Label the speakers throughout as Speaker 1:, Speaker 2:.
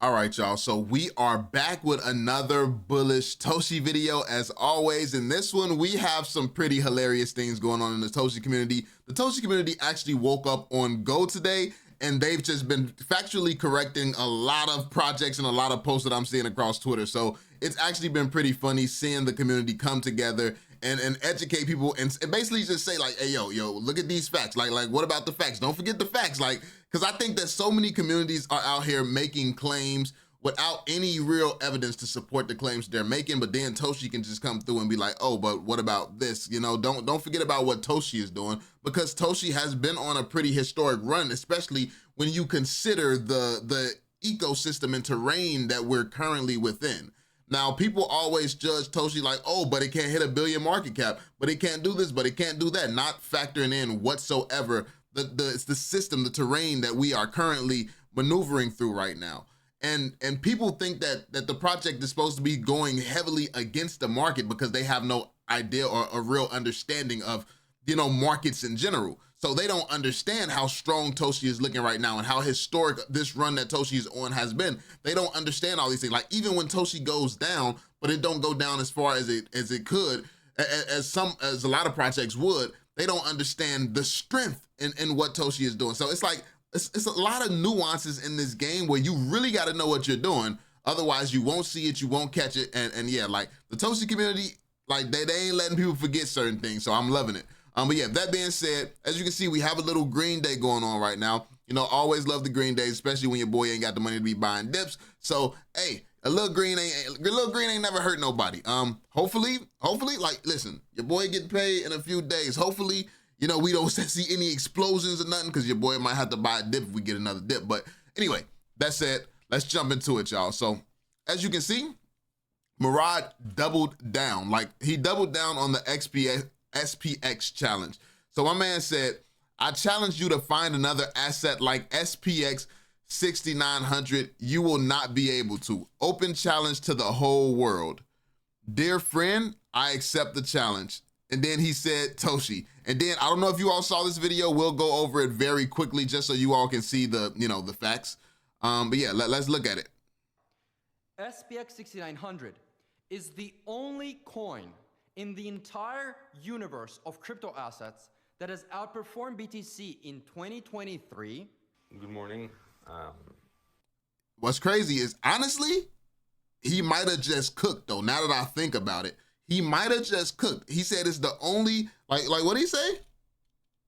Speaker 1: All right, y'all. So we are back with another bullish Toshi video as always. In this one, we have some pretty hilarious things going on in the Toshi community. The Toshi community actually woke up on Go today, and they've just been factually correcting a lot of projects and a lot of posts that I'm seeing across Twitter. So it's actually been pretty funny seeing the community come together and educate people and basically just say like, hey, yo, look at these facts. Like, what about the facts? Don't forget the facts. Like, because I think that so many communities are out here making claims without any real evidence to support the claims they're making. But then Toshi can just come through and be like, oh, but what about this? You know, don't forget about what Toshi is doing, because Toshi has been on a pretty historic run, especially when you consider the ecosystem and terrain that we're currently within. Now, people always judge Toshi like, oh, but it can't hit a billion market cap, but it can't do this, but it can't do that, not factoring in whatsoever it's the system, the terrain that we are currently maneuvering through right now. And people think that the project is supposed to be going heavily against the market because they have no idea or a real understanding of, you know, markets in general. So they don't understand how strong Toshi is looking right now and how historic this run that Toshi is on has been. They don't understand all these things. Like, even when Toshi goes down, but it don't go down as far as it could, as a lot of projects would, they don't understand the strength in what Toshi is doing. So it's like, it's a lot of nuances in this game where you really got to know what you're doing. Otherwise, you won't see it, you won't catch it. And yeah, like the Toshi community, like they ain't letting people forget certain things. So I'm loving it. But yeah, that being said, as you can see, we have a little green day going on right now. You know, always love the green days, especially when your boy ain't got the money to be buying dips. So, hey, a little green ain't never hurt nobody. Hopefully, like, listen, your boy getting paid in a few days. Hopefully, you know, we don't see any explosions or nothing, because your boy might have to buy a dip if we get another dip. But anyway, that said, let's jump into it, y'all. So, as you can see, Murad doubled down. Like, he doubled down on the SPX challenge. So my man said, I challenge you to find another asset like SPX6900. You will not be able to. Open challenge to the whole world. Dear friend, I accept the challenge. And then he said Toshi. And then I don't know if you all saw this video. We'll go over it very quickly just so you all can see the, you know, the facts. But yeah, let's look at it.
Speaker 2: SPX6900 is the only coin in the entire universe of crypto assets that has outperformed BTC in 2023.
Speaker 3: Good morning.
Speaker 1: What's crazy is, honestly, he might have just cooked, though. Now that I think about it, he might have just cooked. He said it's the only, like what did he say?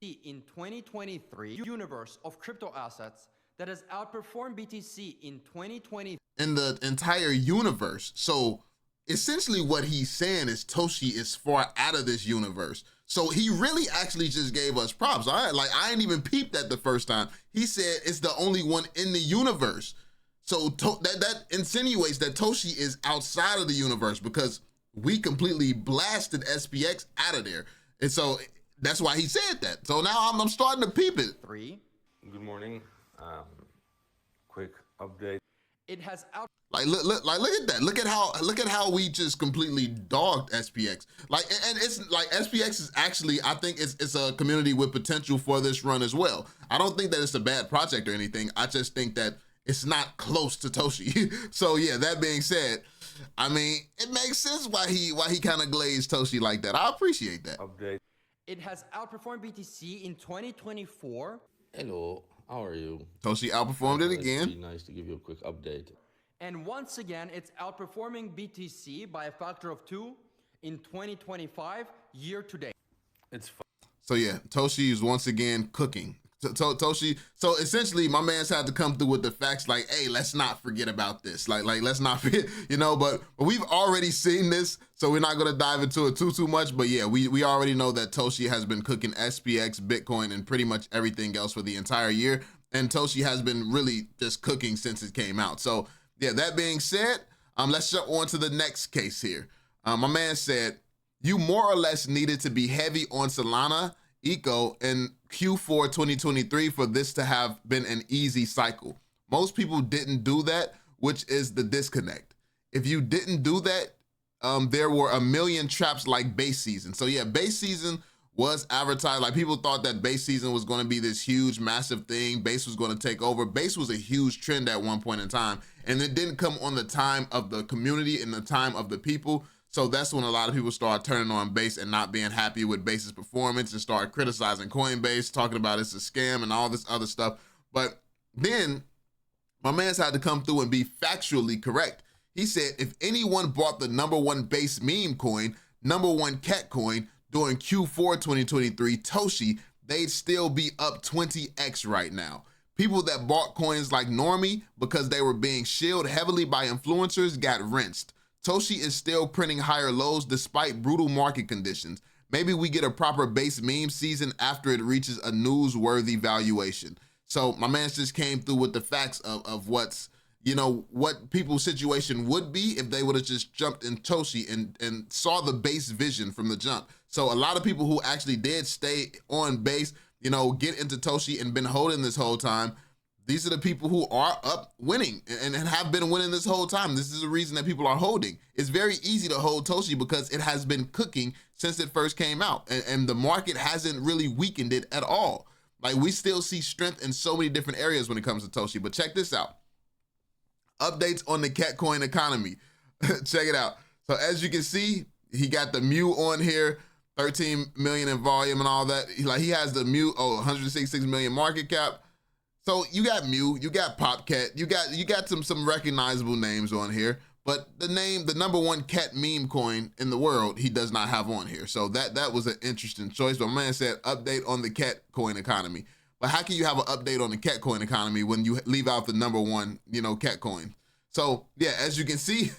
Speaker 2: In 2023, universe of crypto assets that has outperformed BTC in 2020.
Speaker 1: In the entire universe. So essentially what he's saying is Toshi is far out of this universe. So he really actually just gave us props. All right, like I ain't even peeped that the first time. He said it's the only one in the universe. So that insinuates that Toshi is outside of the universe, because we completely blasted SPX out of there. And so that's why he said that. So now I'm starting to peep it.
Speaker 3: Good morning. Quick update.
Speaker 2: It has out.
Speaker 1: Like look at that. Look at how we just completely dogged SPX. Like, and it's like SPX is actually, I think it's a community with potential for this run as well. I don't think that it's a bad project or anything. I just think that it's not close to Toshi. So yeah, that being said, I mean, it makes sense why he kind of glazed Toshi like that. I appreciate that.
Speaker 3: Update.
Speaker 2: It has outperformed BTC in 2024.
Speaker 4: Hello, how are you?
Speaker 1: Toshi outperformed it again.
Speaker 4: It's nice to give you a quick update.
Speaker 2: And once again, it's outperforming BTC by a factor of 2 in 2025 year to date.
Speaker 3: It's fine.
Speaker 1: So yeah, Toshi is once again cooking. Toshi, so essentially my man's had to come through with the facts like, hey, let's not forget about this. Like let's not forget, you know, but we've already seen this, so we're not gonna dive into it too much. But yeah, we already know that Toshi has been cooking SPX, Bitcoin, and pretty much everything else for the entire year. And Toshi has been really just cooking since it came out. So yeah, that being said, let's jump on to the next case here. My man said, you more or less needed to be heavy on Solana Eco in Q4 2023 for this to have been an easy cycle. Most people didn't do that, which is the disconnect. If you didn't do that, there were a million traps like base season. So yeah, base season was advertised. Like people thought that base season was going to be this huge, massive thing. Base was going to take over. Base was a huge trend at one point in time, and it didn't come on the time of the community and the time of the people. So that's when a lot of people started turning on Base and not being happy with Base's performance and started criticizing Coinbase, talking about it's a scam and all this other stuff. But then my man's had to come through and be factually correct. He said, if anyone bought the #1 Base meme coin, #1 cat coin during Q4 2023, Toshi, they'd still be up 20x right now. People that bought coins like Normie because they were being shielded heavily by influencers got rinsed. Toshi is still printing higher lows despite brutal market conditions. Maybe we get a proper Base meme season after it reaches a newsworthy valuation. So my man just came through with the facts of what's, you know, what people's situation would be if they would have just jumped in Toshi and saw the Base vision from the jump. So a lot of people who actually did stay on Base, you know, get into Toshi and been holding this whole time, these are the people who are up winning and have been winning this whole time. This is the reason that people are holding. It's very easy to hold Toshi because it has been cooking since it first came out, and the market hasn't really weakened it at all. Like, we still see strength in so many different areas when it comes to Toshi. But check this out. Updates on the cat coin economy. Check it out. So as you can see, he got the Mew on here, 13 million in volume and all that. He has the Mew, 166 million market cap. So you got Mew, you got Popcat, you got some recognizable names on here, but the #1 cat meme coin in the world, he does not have on here. So that was an interesting choice. But my man said update on the cat coin economy. But how can you have an update on the cat coin economy when you leave out the #1, you know, cat coin? So yeah, as you can see,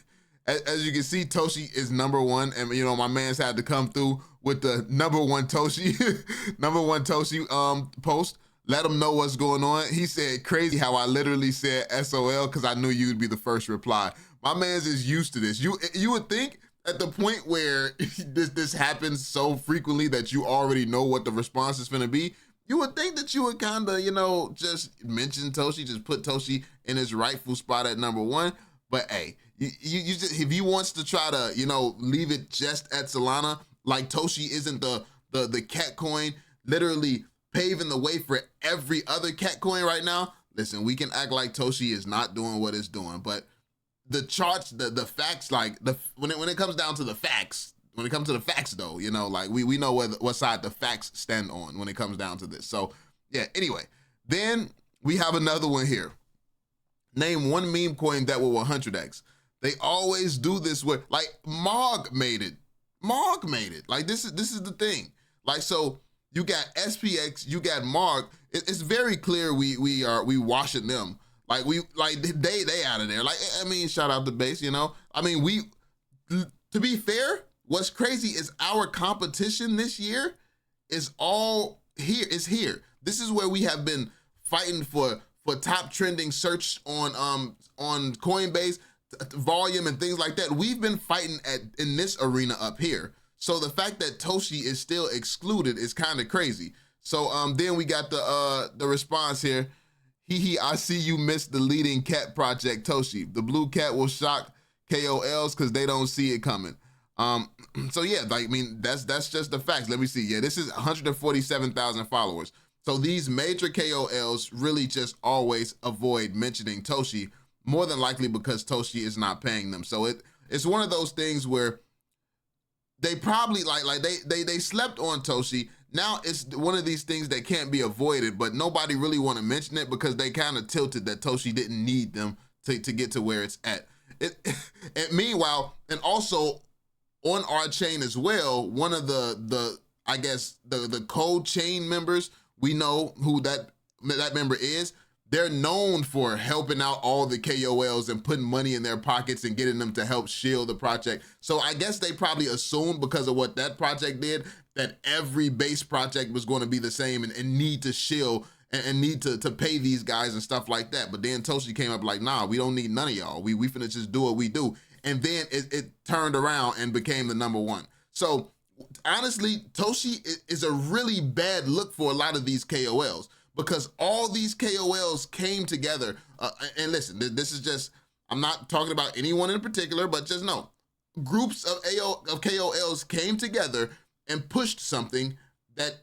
Speaker 1: Toshi is #1, and you know my man's had to come through with the #1 Toshi, #1 Toshi post. Let them know what's going on. He said, crazy how I literally said SOL because I knew you'd be the first reply. My man's is used to this. You would think at the point where this happens so frequently that you already know what the response is going to be, you would think that you would kind of, you know, just mention Toshi, just put Toshi in his rightful spot at #1. But hey, you just, if he wants to try to, you know, leave it just at Solana, like Toshi isn't the cat coin, literally paving the way for every other cat coin right now. Listen, we can act like Toshi is not doing what it's doing, but the charts, the facts, like when it comes down to the facts, when it comes to the facts though, you know, like we know what side the facts stand on when it comes down to this. So yeah, anyway, then we have another one here. Name one meme coin that will 100x. They always do this with, like, Mog made it. Mog made it. Like, this is the thing. Like, so you got SPX, you got Mog. It's very clear we washing them. Like, they out of there. Like, I mean, shout out to Base, you know. I mean, to be fair, what's crazy is our competition this year is all here. Is here. This is where we have been fighting for top trending search on Coinbase, volume and things like that. We've been fighting in this arena up here. So the fact that Toshi is still excluded is kind of crazy. So then we got the response here. I see you missed the leading cat project, Toshi. The blue cat will shock KOLs because they don't see it coming. So yeah, like, I mean, that's just the facts. Let me see. Yeah, this is 147,000 followers. So these major KOLs really just always avoid mentioning Toshi, more than likely because Toshi is not paying them. So it's one of those things where they probably they slept on Toshi. Now it's one of these things that can't be avoided, but nobody really want to mention it because they kind of tilted that Toshi didn't need them to get to where it's at. And meanwhile, and also on our chain as well, one of the I guess the code chain members, we know who that member is. They're known for helping out all the KOLs and putting money in their pockets and getting them to help shield the project. So I guess they probably assumed because of what that project did that every Base project was going to be the same and need to shield and need to pay these guys and stuff like that. But then Toshi came up like, nah, we don't need none of y'all. We finna just do what we do. And then it turned around and became the #1. So honestly, Toshi is a really bad look for a lot of these KOLs because all these KOLs came together. And listen, this is just, I'm not talking about anyone in particular, but just know, groups of KOLs came together and pushed something that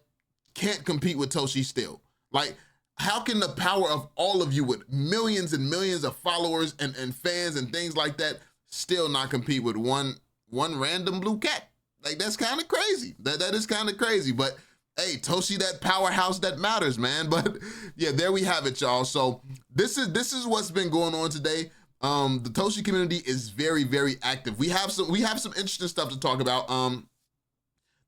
Speaker 1: can't compete with Toshi still. Like, how can the power of all of you with millions and millions of followers and fans and things like that still not compete with one random blue cat? Like, that's kind of crazy. That is kind of crazy. But hey, Toshi, that powerhouse that matters, man. But yeah, there we have it, y'all. So this is what's been going on today. The Toshi community is very, very active. We have some interesting stuff to talk about.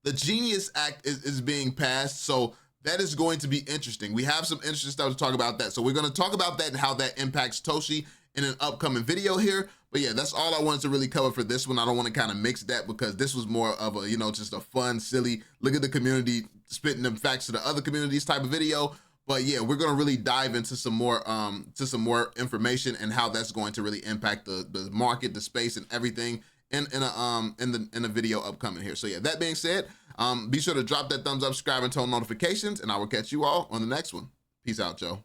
Speaker 1: The Genius Act is being passed, so that is going to be interesting. We have some interesting stuff to talk about that. So we're going to talk about that and how that impacts Toshi in an upcoming video here. But yeah, that's all I wanted to really cover for this one. I don't want to kind of mix that because this was more of a, just a fun, silly, look at the community spitting them facts to the other communities type of video. But yeah, we're going to really dive into some more information and how that's going to really impact the market, the space, and everything in the video upcoming here. So yeah, that being said, be sure to drop that thumbs up, subscribe, and turn on notifications, and I will catch you all on the next one. Peace out, Joe.